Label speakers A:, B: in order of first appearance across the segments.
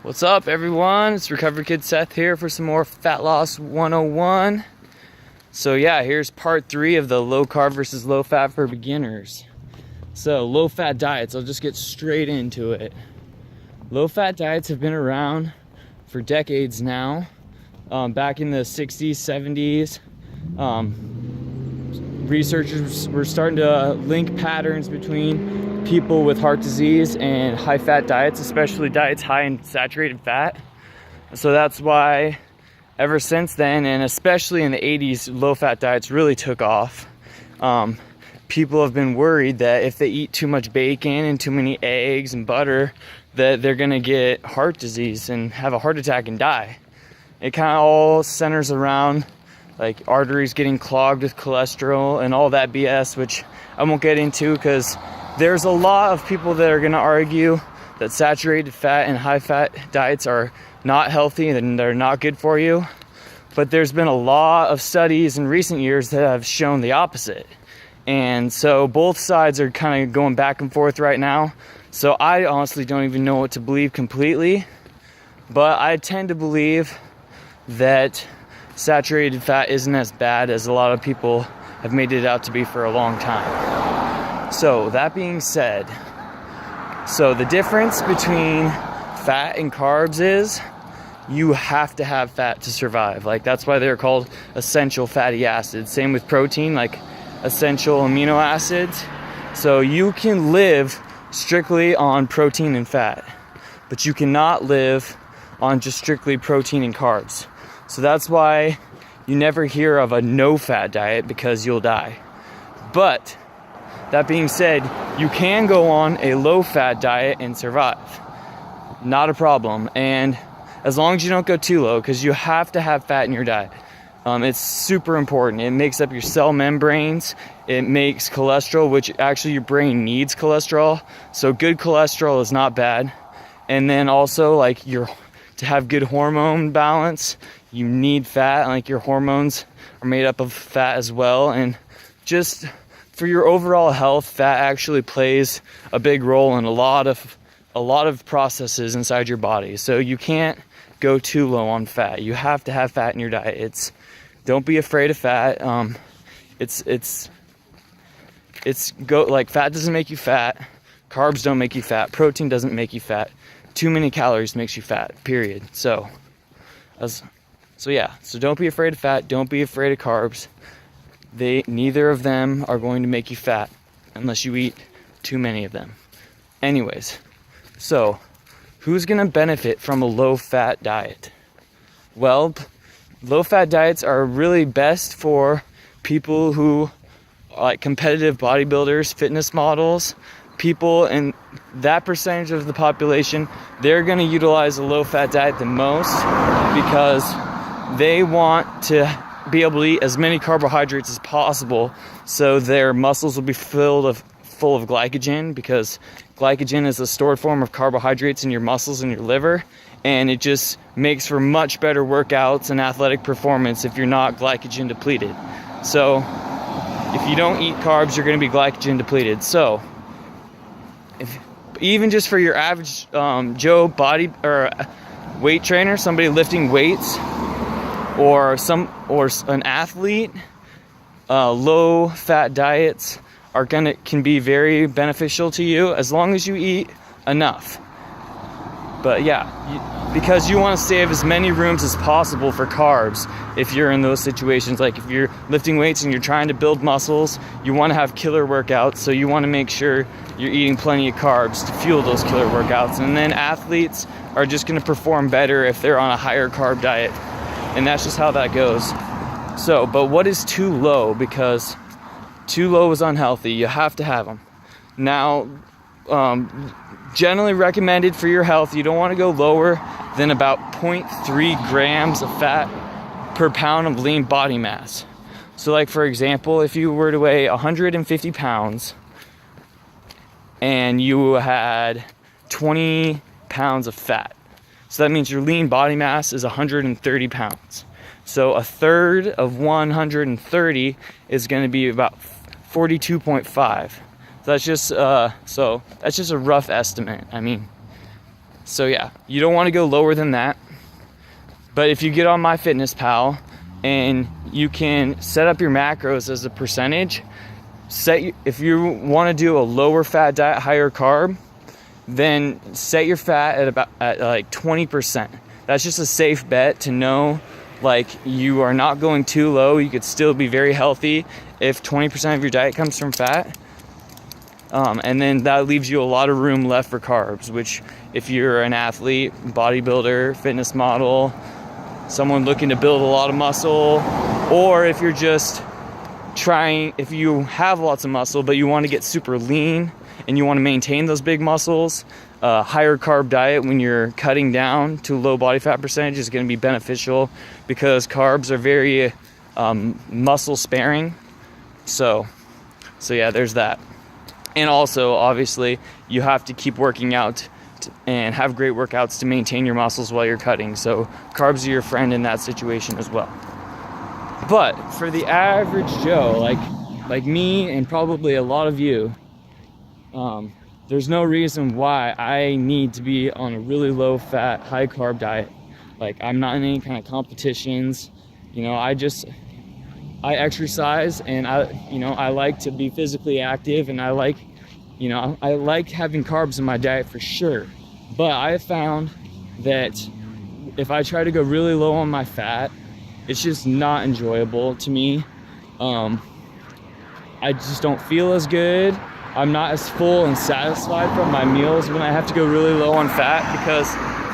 A: What's up, everyone? It's Recovery Kid Seth here for some more Fat Loss 101. So yeah, here's part 3 of the low carb versus low fat for beginners. So low fat diets, I'll just get straight into it. Low fat diets have been around for decades now. Back in the 60s, 70s, researchers were starting to link patterns between people with heart disease and high fat diets, especially diets high in saturated fat. So that's why ever since then, and especially in the 80s, low fat diets really took off. People have been worried that if they eat too much bacon and too many eggs and butter, that they're gonna get heart disease and have a heart attack and die. It kind of all centers around like arteries getting clogged with cholesterol and all that BS, which I won't get into because there's a lot of people that are going to argue that saturated fat and high fat diets are not healthy and they're not good for you. But there's been a lot of studies in recent years that have shown the opposite. And so both sides are kind of going back and forth right now. So I honestly don't even know what to believe completely. But I tend to believe that saturated fat isn't as bad as a lot of people have made it out to be for a long time. So that being said, so the difference between fat and carbs is you have to have fat to survive. Like that's why they're called essential fatty acids. Same with protein, like essential amino acids. So you can live strictly on protein and fat, but you cannot live on just strictly protein and carbs. So that's why you never hear of a no-fat diet, because you'll die. But that being said, you can go on a low-fat diet and survive. Not a problem. And as long as you don't go too low, because you have to have fat in your diet. It's super important. It makes up your cell membranes. It makes cholesterol, which actually your brain needs cholesterol. So good cholesterol is not bad. And then also like to have good hormone balance, you need fat. Like your hormones are made up of fat as well. And just for your overall health, fat actually plays a big role in a lot of processes inside your body. So you can't go too low on fat. You have to have fat in your diet. Don't be afraid of fat. Fat doesn't make you fat. Carbs don't make you fat. Protein doesn't make you fat. Too many calories makes you fat, period. So don't be afraid of fat. Don't be afraid of carbs. Neither of them are going to make you fat unless you eat too many of them. Anyways, so who's going to benefit from a low-fat diet? Well, low-fat diets are really best for people who are like competitive bodybuilders, fitness models, people in that percentage of the population. They're going to utilize a low-fat diet the most because they want to be able to eat as many carbohydrates as possible so their muscles will be full of glycogen, because glycogen is a stored form of carbohydrates in your muscles and your liver, and it just makes for much better workouts and athletic performance if you're not glycogen depleted. So if you don't eat carbs, you're going to be glycogen depleted. So even just for your average Joe body or weight trainer, somebody lifting weights, or an athlete, low fat diets can be very beneficial to you as long as you eat enough. But yeah, because you want to save as many rooms as possible for carbs if you're in those situations. Like if you're lifting weights and you're trying to build muscles, you want to have killer workouts, so you want to make sure you're eating plenty of carbs to fuel those killer workouts. And then athletes are just going to perform better if they're on a higher carb diet. And that's just how that goes. So, but what is too low? Because too low is unhealthy. You have to have them. Now, generally recommended for your health, you don't want to go lower than about 0.3 grams of fat per pound of lean body mass. So like, for example, if you were to weigh 150 pounds and you had 20 pounds of fat, so that means your lean body mass is 130 pounds. So a third of 130 is going to be about 42.5. That's just a rough estimate. I mean, So yeah, you don't want to go lower than that. But if you get on MyFitnessPal and you can set up your macros as a percentage, if you want to do a lower fat diet, higher carb, then set your fat at like 20%. That's just a safe bet to know like you are not going too low. You could still be very healthy if 20% of your diet comes from fat. And then that leaves you a lot of room left for carbs, which if you're an athlete, bodybuilder, fitness model, someone looking to build a lot of muscle, or if you're just if you have lots of muscle but you want to get super lean and you want to maintain those big muscles, higher carb diet when you're cutting down to low body fat percentage is going to be beneficial because carbs are very muscle sparing. So yeah, there's that. And also, obviously, you have to keep working out and have great workouts to maintain your muscles while you're cutting. So carbs are your friend in that situation as well. But for the average Joe, like me and probably a lot of you, there's no reason why I need to be on a really low fat, high carb diet. Like, I'm not in any kind of competitions. You know, I exercise and I like to be physically active, and I like having carbs in my diet for sure. But I have found that if I try to go really low on my fat, it's just not enjoyable to me. I just don't feel as good. I'm not as full and satisfied from my meals when I have to go really low on fat, because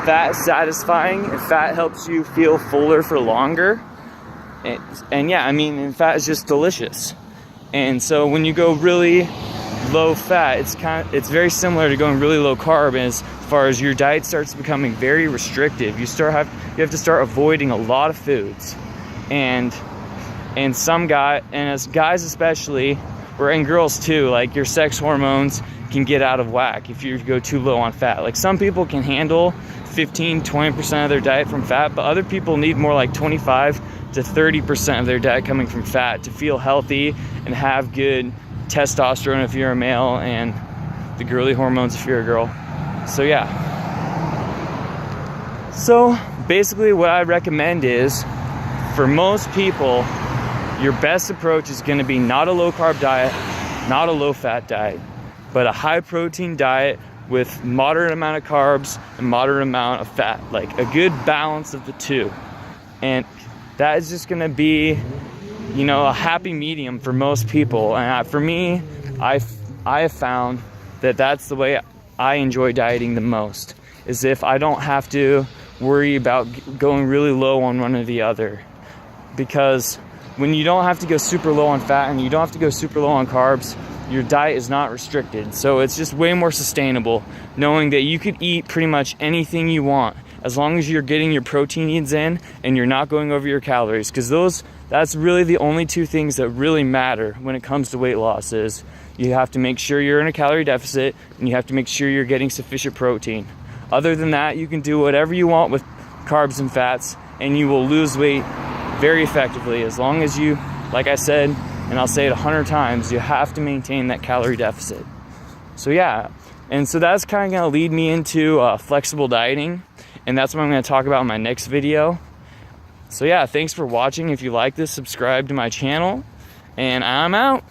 A: fat is satisfying and fat helps you feel fuller for longer. And yeah, I mean, and fat is just delicious. And so when you go really low fat, it's very similar to going really low carb as far as your diet starts becoming very restrictive. You have to start avoiding a lot of foods. And as guys especially, and girls too, like your sex hormones can get out of whack if you go too low on fat. Like some people can handle 15-20% of their diet from fat, but other people need more like 25 to 30% of their diet coming from fat to feel healthy and have good testosterone if you're a male and the girly hormones if you're a girl. So yeah. So basically what I recommend is, for most people, your best approach is going to be not a low carb diet, not a low fat diet, but a high protein diet with moderate amount of carbs and moderate amount of fat, like a good balance of the two. And that is just going to be, a happy medium for most people. And for me, I have found that that's the way I enjoy dieting the most, is if I don't have to worry about going really low on one or the other. Because when you don't have to go super low on fat and you don't have to go super low on carbs, your diet is not restricted. So it's just way more sustainable, knowing that you could eat pretty much anything you want as long as you're getting your protein needs in and you're not going over your calories. Because that's really the only two things that really matter when it comes to weight loss. Is you have to make sure you're in a calorie deficit and you have to make sure you're getting sufficient protein. Other than that, you can do whatever you want with carbs and fats and you will lose weight very effectively, as long as you, like I said, and I'll say it 100 times, you have to maintain that calorie deficit. So yeah, and so that's kind of going to lead me into flexible dieting, and that's what I'm going to talk about in my next video. So yeah, thanks for watching. If you like this, subscribe to my channel, and I'm out.